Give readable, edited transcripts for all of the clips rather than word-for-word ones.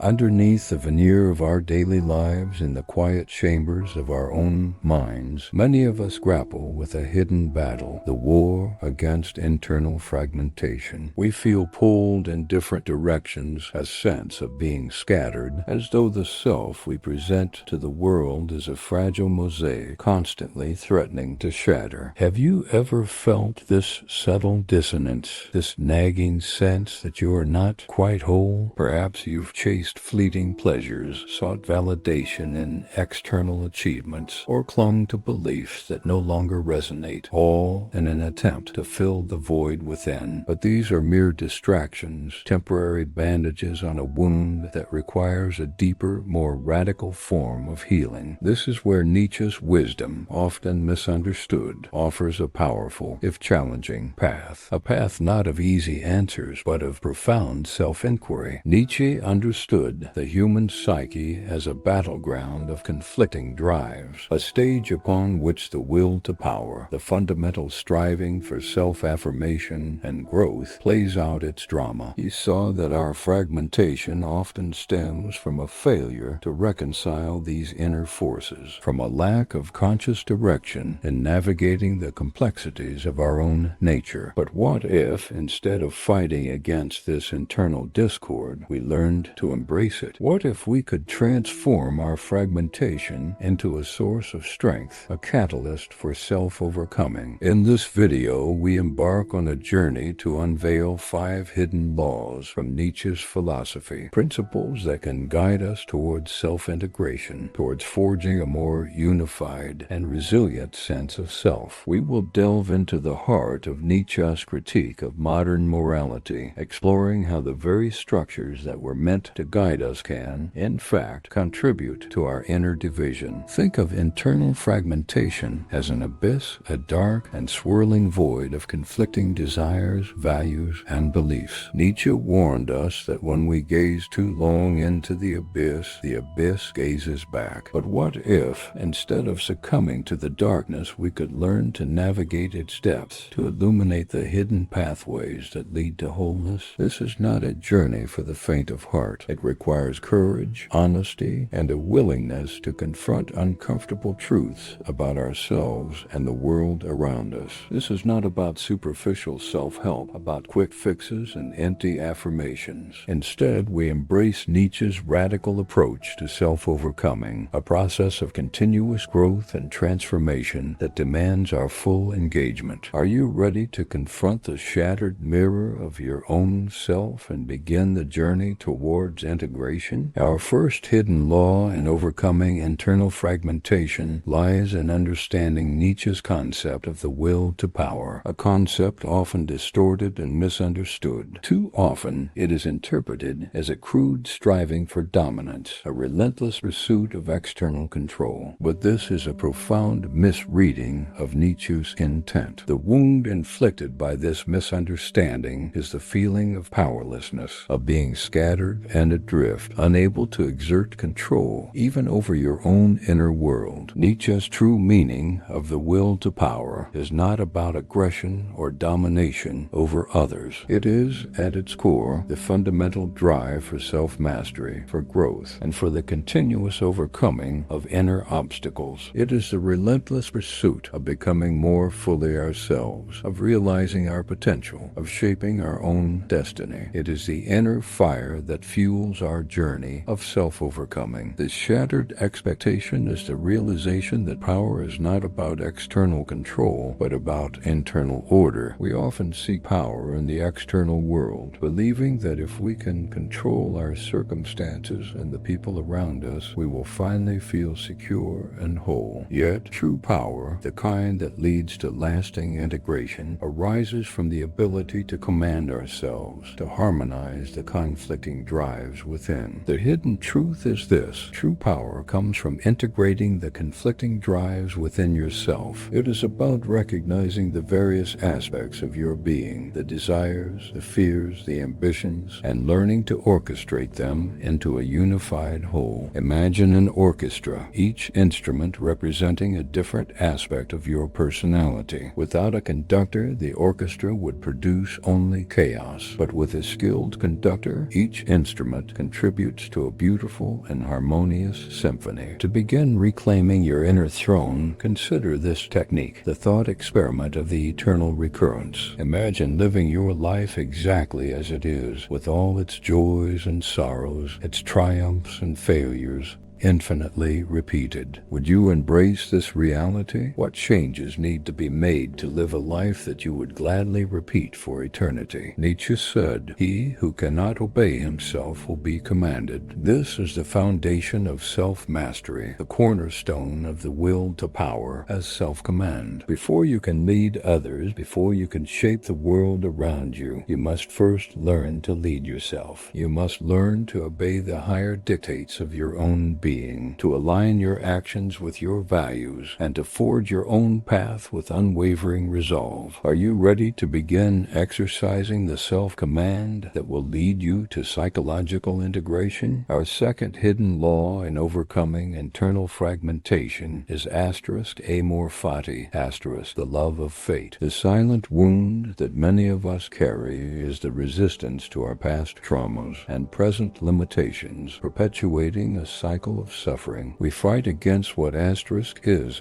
Underneath the veneer of our daily lives, in the quiet chambers of our own minds, many of us grapple with a hidden battle, the war against internal fragmentation. We feel pulled in different directions, a sense of being scattered, as though the self we present to the world is a fragile mosaic, constantly threatening to shatter. Have you ever felt this subtle dissonance, this nagging sense that you are not quite whole? Perhaps you've chased fleeting pleasures, sought validation in external achievements, or clung to beliefs that no longer resonate, all in an attempt to fill the void within. But these are mere distractions, temporary bandages on a wound that requires a deeper, more radical form of healing. This is where Nietzsche's wisdom, often misunderstood, offers a powerful, if challenging, path. A path not of easy answers, but of profound self-inquiry. Nietzsche understood the human psyche as a battleground of conflicting drives, a stage upon which the will to power, the fundamental striving for self-affirmation and growth, plays out its drama. He saw that our fragmentation often stems from a failure to reconcile these inner forces, from a lack of conscious direction in navigating the complexities of our own nature. But what if, instead of fighting against this internal discord, we learned to embrace it? What if we could transform our fragmentation into a source of strength, a catalyst for self-overcoming? In this video, we embark on a journey to unveil 5 hidden laws from Nietzsche's philosophy, principles that can guide us towards self-integration, towards forging a more unified and resilient sense of self. We will delve into the heart of Nietzsche's critique of modern morality, exploring how the very structures that were meant to guide us can, in fact, contribute to our inner division. Think of internal fragmentation as an abyss, a dark and swirling void of conflicting desires, values, and beliefs. Nietzsche warned us that when we gaze too long into the abyss gazes back. But what if, instead of succumbing to the darkness, we could learn to navigate its depths, to illuminate the hidden pathways that lead to wholeness? This is not a journey for the faint of heart. It requires courage, honesty, and a willingness to confront uncomfortable truths about ourselves and the world around us. This is not about superficial self-help, about quick fixes and empty affirmations. Instead, we embrace Nietzsche's radical approach to self-overcoming, a process of continuous growth and transformation that demands our full engagement. Are you ready to confront the shattered mirror of your own self and begin the journey towards integration? Our first hidden law in overcoming internal fragmentation lies in understanding Nietzsche's concept of the will to power, a concept often distorted and misunderstood. Too often, it is interpreted as a crude striving for dominance, a relentless pursuit of external control. But this is a profound misreading of Nietzsche's intent. The wound inflicted by this misunderstanding is the feeling of powerlessness, of being scattered and adrift, unable to exert control even over your own inner world. Nietzsche's true meaning of the will to power is not about aggression or domination over others. It is, at its core, the fundamental drive for self-mastery, for growth, and for the continuous overcoming of inner obstacles. It is the relentless pursuit of becoming more fully ourselves, of realizing our potential, of shaping our own destiny. It is the inner fire that fuels our journey of self-overcoming. This shattered expectation is the realization that power is not about external control, but about internal order. We often seek power in the external world, believing that if we can control our circumstances and the people around us, we will finally feel secure and whole. Yet, true power, the kind that leads to lasting integration, arises from the ability to command ourselves, to harmonize the conflicting drives within. The hidden truth is this: true power comes from integrating the conflicting drives within yourself. It is about recognizing the various aspects of your being, the desires, the fears, the ambitions, and learning to orchestrate them into a unified whole. Imagine an orchestra, each instrument representing a different aspect of your personality. Without a conductor, the orchestra would produce only chaos, but with a skilled conductor, each instrument fragment contributes to a beautiful and harmonious symphony. To begin reclaiming your inner throne, consider this technique, the thought experiment of the eternal recurrence. Imagine living your life exactly as it is, with all its joys and sorrows, its triumphs and failures, infinitely repeated. Would you embrace this reality? What changes need to be made to live a life that you would gladly repeat for eternity? Nietzsche said, "He who cannot obey himself will be commanded." This is the foundation of self-mastery, the cornerstone of the will to power as self-command. Before you can lead others, before you can shape the world around you, you must first learn to lead yourself. You must learn to obey the higher dictates of your own being, to align your actions with your values, and to forge your own path with unwavering resolve. Are you ready to begin exercising the self-command that will lead you to psychological integration? Our second hidden law in overcoming internal fragmentation is Amor Fati, the love of fate. The silent wound that many of us carry is the resistance to our past traumas and present limitations, perpetuating a cycle of suffering. We fight against what is,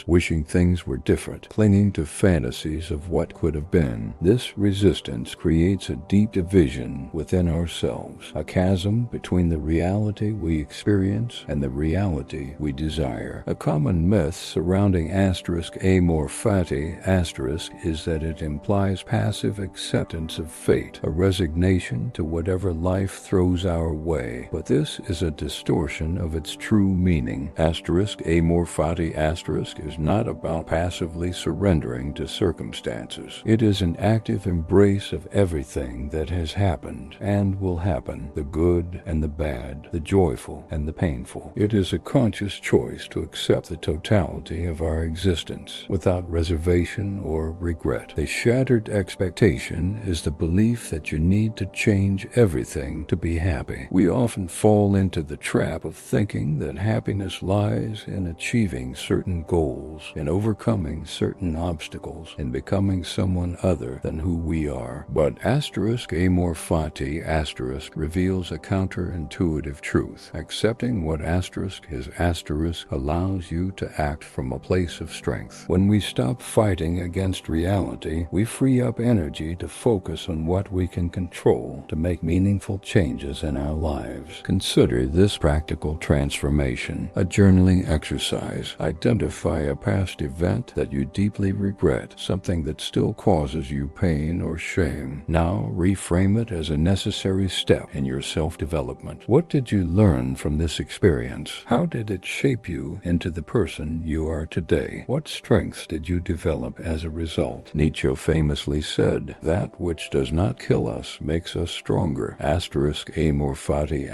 wishing things were different, clinging to fantasies of what could have been. This resistance creates a deep division within ourselves, a chasm between the reality we experience and the reality we desire. A common myth surrounding Amor Fati is that it implies passive acceptance of fate, a resignation to whatever life throws our way. But this is a distortion of its true meaning. Amor Fati is not about passively surrendering to circumstances. It is an active embrace of everything that has happened and will happen, the good and the bad, the joyful and the painful. It is a conscious choice to accept the totality of our existence without reservation or regret. A shattered expectation is the belief that you need to change everything to be happy. We often fall into the trap of thinking that happiness lies in achieving certain goals, in overcoming certain obstacles, in becoming someone other than who we are. But Amor Fati reveals a counterintuitive truth. Accepting what is allows you to act from a place of strength. When we stop fighting against reality, we free up energy to focus on what we can control, to make meaningful changes in our lives. Consider this practical transformation, a journaling exercise. Identify a past event that you deeply regret, something that still causes you pain or shame. Now reframe it as a necessary step in your self-development. What did you learn from this experience? How did it shape you into the person you are today? What strengths did you develop as a result? Nietzsche famously said, "That which does not kill us makes us stronger." Amor Fati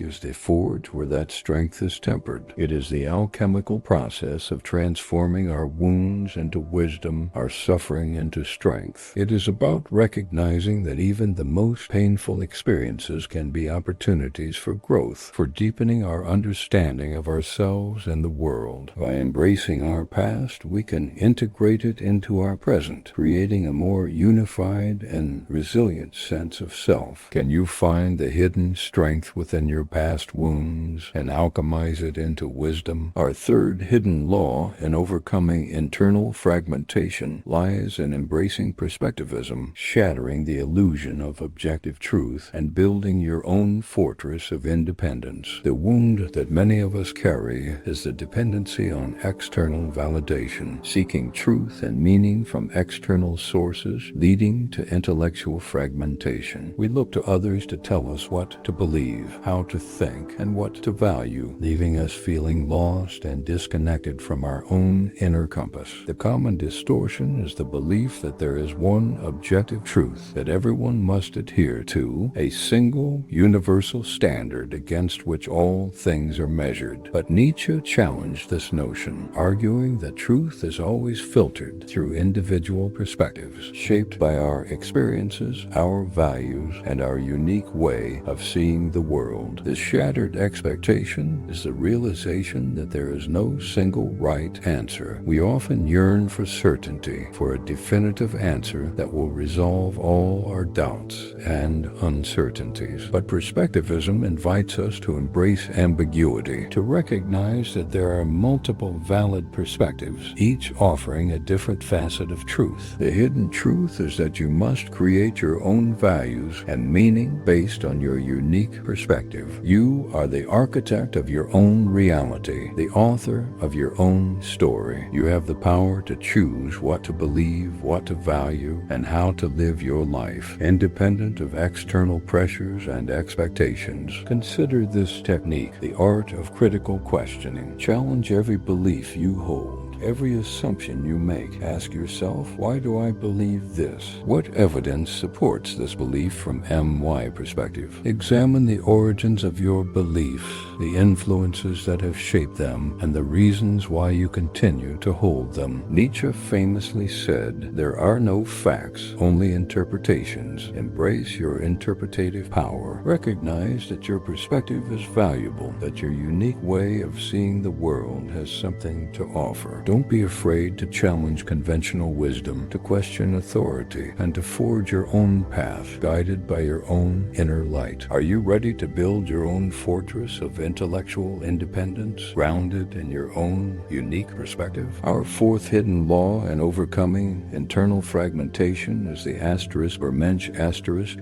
is the forge where that strength is tempered. It is the alchemical process of transforming our wounds into wisdom, our suffering into strength. It is about recognizing that even the most painful experiences can be opportunities for growth, for deepening our understanding of ourselves and the world. By embracing our past, we can integrate it into our present, creating a more unified and resilient sense of self. Can you find the hidden strength within your past wounds and alchemize it into wisdom? Our third hidden law in overcoming internal fragmentation lies in embracing perspectivism, shattering the illusion of objective truth, and building your own fortress of independence. The wound that many of us carry is the dependency on external validation, seeking truth and meaning from external sources, leading to intellectual fragmentation. We look to others to tell us what to believe, how to think, and what to value, leaving us feeling lost and disconnected from our own inner compass. The common distortion is the belief that there is one objective truth that everyone must adhere to, a single universal standard against which all things are measured. But Nietzsche challenged this notion, arguing that truth is always filtered through individual perspectives, shaped by our experiences, our values, and our unique way of seeing the world. The shattered expectations interpretation is the realization that there is no single right answer. We often yearn for certainty, for a definitive answer that will resolve all our doubts and uncertainties. But perspectivism invites us to embrace ambiguity, to recognize that there are multiple valid perspectives, each offering a different facet of truth. The hidden truth is that you must create your own values and meaning based on your unique perspective. You are the architect of your own reality, the author of your own story. You have the power to choose what to believe, what to value, and how to live your life, independent of external pressures and expectations. Consider this technique, the art of critical questioning. Challenge every belief you hold, every assumption you make. Ask yourself, why do I believe this? What evidence supports this belief from MY perspective? Examine the origins of your beliefs, the influences that have shaped them, and the reasons why you continue to hold them. Nietzsche famously said, "There are no facts, only interpretations." Embrace your interpretative power. Recognize that your perspective is valuable, that your unique way of seeing the world has something to offer. Don't be afraid to challenge conventional wisdom, to question authority, and to forge your own path, guided by your own inner light. Are you ready to build your own fortress of intellectual independence, grounded in your own unique perspective? Our fourth hidden law in overcoming internal fragmentation is the Übermensch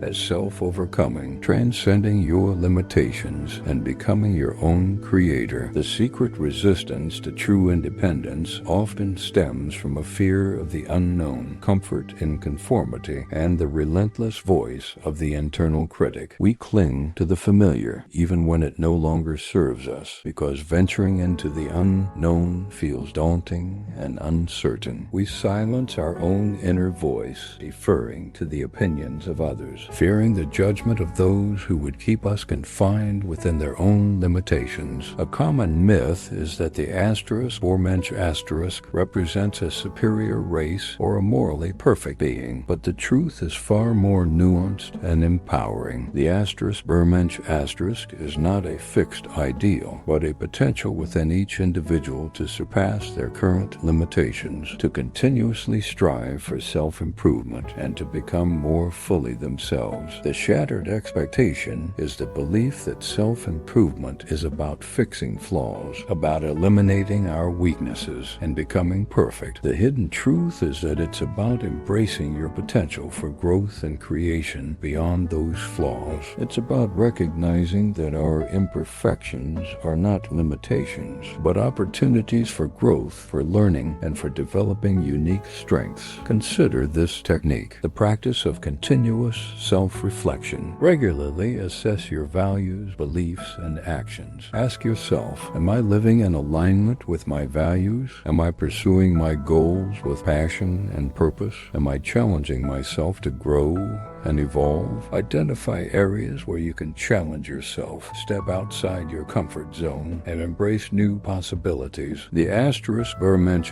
as self-overcoming, transcending your limitations and becoming your own creator. The secret resistance to true independence often stems from a fear of the unknown, comfort in conformity, and the relentless voice of the internal critic. We cling to the familiar, even when it no longer serves us, because venturing into the unknown feels daunting and uncertain. We silence our own inner voice, deferring to the opinions of others, fearing the judgment of those who would keep us confined within their own limitations. A common myth is that the Übermensch represents a superior race or a morally perfect being, but the truth is far more nuanced and empowering. The Übermensch is not a fixed ideal, but a potential within each individual to surpass their current limitations, to continuously strive for self-improvement, and to become more fully themselves. The shattered expectation is the belief that self-improvement is about fixing flaws, about eliminating our weaknesses, and becoming perfect. The hidden truth is that it's about embracing your potential for growth and creation beyond those flaws. It's about recognizing that our imperfections are not limitations, but opportunities for growth, for learning, and for developing unique strengths. Consider this technique, the practice of continuous self-reflection. Regularly assess your values, beliefs, and actions. Ask yourself, am I living in alignment with my values? Am I pursuing my goals with passion and purpose? Am I challenging myself to grow and evolve? Identify areas where you can challenge yourself, step outside your comfort zone, and embrace new possibilities. The Übermensch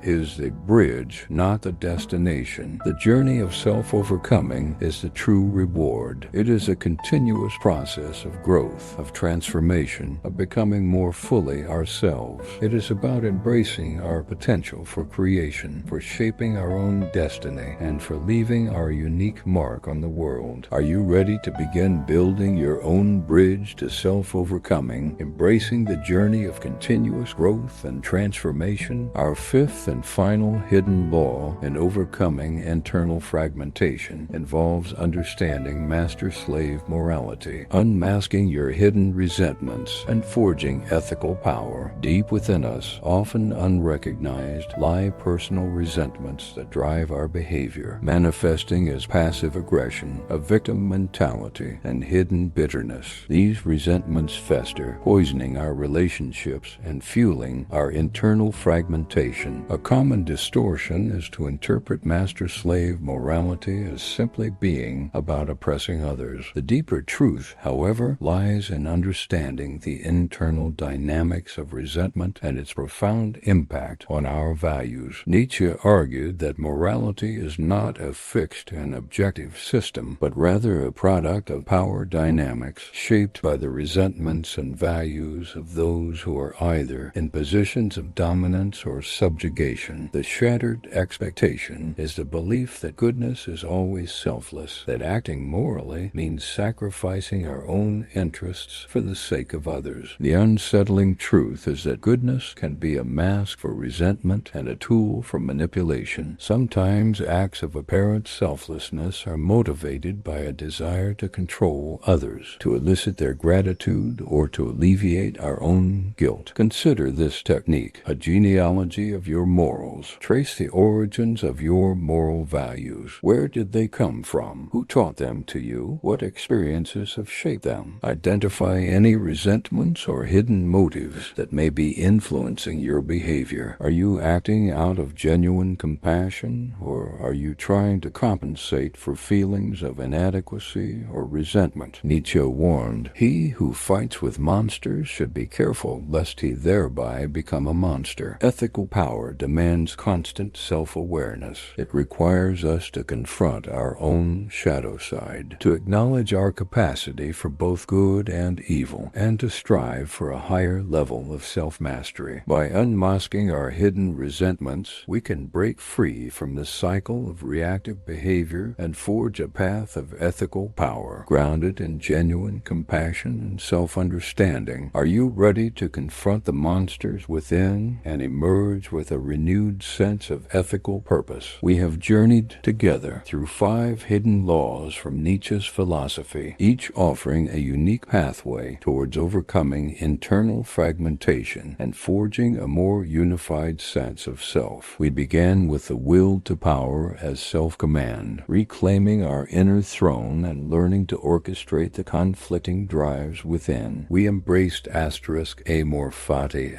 is the bridge, not the destination. The journey of self-overcoming is the true reward. It is a continuous process of growth, of transformation, of becoming more fully ourselves. It is about embracing our potential for creation, for shaping our own destiny, and for leaving our unique mark on the world. Are you ready to begin building your own bridge to self-overcoming, embracing the journey of continuous growth and transformation? Our fifth and final hidden law in overcoming internal fragmentation involves understanding master-slave morality, unmasking your hidden resentments, and forging ethical power. Deep within us, often unrecognized, lie personal resentments that drive our behavior, manifesting as passive aggression, a victim mentality, and hidden bitterness. These resentments fester, poisoning our relationships and fueling our internal fragmentation. A common distortion is to interpret master-slave morality as simply being about oppressing others. The deeper truth, however, lies in understanding the internal dynamics of resentment and its profound impact on our values. Nietzsche argued that morality is not a fixed and objective destructive system, but rather a product of power dynamics shaped by the resentments and values of those who are either in positions of dominance or subjugation. The shattered expectation is the belief that goodness is always selfless, that acting morally means sacrificing our own interests for the sake of others. The unsettling truth is that goodness can be a mask for resentment and a tool for manipulation. Sometimes acts of apparent selflessness are motivated by a desire to control others, to elicit their gratitude, or to alleviate our own guilt. Consider this technique, a genealogy of your morals. Trace the origins of your moral values. Where did they come from? Who taught them to you? What experiences have shaped them? Identify any resentments or hidden motives that may be influencing your behavior. Are you acting out of genuine compassion, or are you trying to compensate for feelings of inadequacy or resentment? Nietzsche warned, "He who fights with monsters should be careful lest he thereby become a monster." Ethical power demands constant self-awareness. It requires us to confront our own shadow side, to acknowledge our capacity for both good and evil, and to strive for a higher level of self-mastery. By unmasking our hidden resentments, we can break free from the cycle of reactive behavior and forge a path of ethical power, grounded in genuine compassion and self-understanding. Are you ready to confront the monsters within and emerge with a renewed sense of ethical purpose? We have journeyed together through 5 hidden laws from Nietzsche's philosophy, each offering a unique pathway towards overcoming internal fragmentation and forging a more unified sense of self. We began with the will to power as self-command, reclaiming our inner throne and learning to orchestrate the conflicting drives within. We embraced Amor Fati,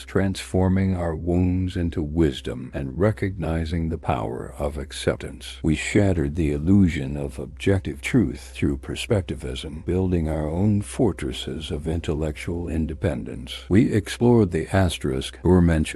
transforming our wounds into wisdom and recognizing the power of acceptance. We shattered the illusion of objective truth through perspectivism, building our own fortresses of intellectual independence. We explored the Übermensch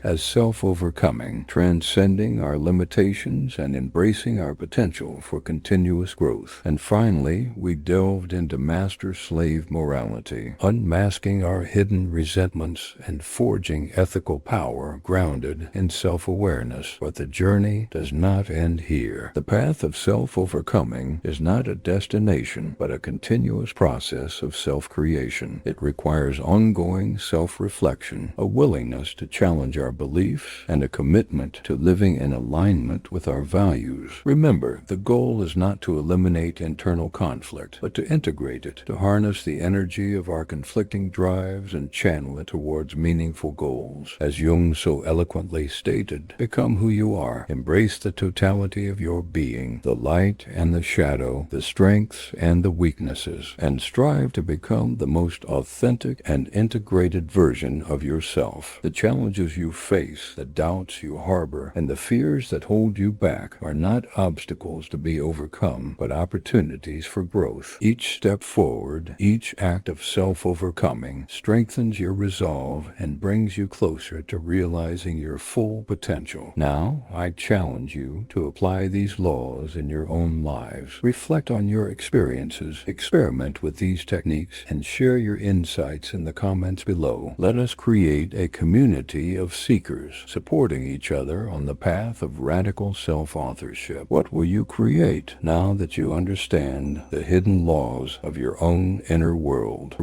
as self-overcoming, transcending our limitations and embracing our potential for continuous growth. And finally, we delved into master-slave morality, unmasking our hidden resentments and forging ethical power grounded in self-awareness. But the journey does not end here. The path of self-overcoming is not a destination, but a continuous process of self-creation. It requires ongoing self-reflection, a willingness to challenge our beliefs, and a commitment to living in alignment with our values. Remember, the goal is not to eliminate internal conflict, but to integrate it, to harness the energy of our conflicting drives and channel it towards meaningful goals. As Jung so eloquently stated, become who you are. Embrace the totality of your being, the light and the shadow, the strengths and the weaknesses, and strive to become the most authentic and integrated version of yourself. The challenges you face, the doubts you harbor, and the fears that hold you back are not obstacles to be overcome, but opportunities for growth. Each step forward, each act of self-overcoming strengthens your resolve and brings you closer to realizing your full potential. Now, I challenge you to apply these laws in your own lives. Reflect on your experiences, experiment with these techniques, and share your insights in the comments below. Let us create a community of seekers, supporting each other on the path of radical self-authorship. What will you create now that you understand the hidden laws of your own inner world?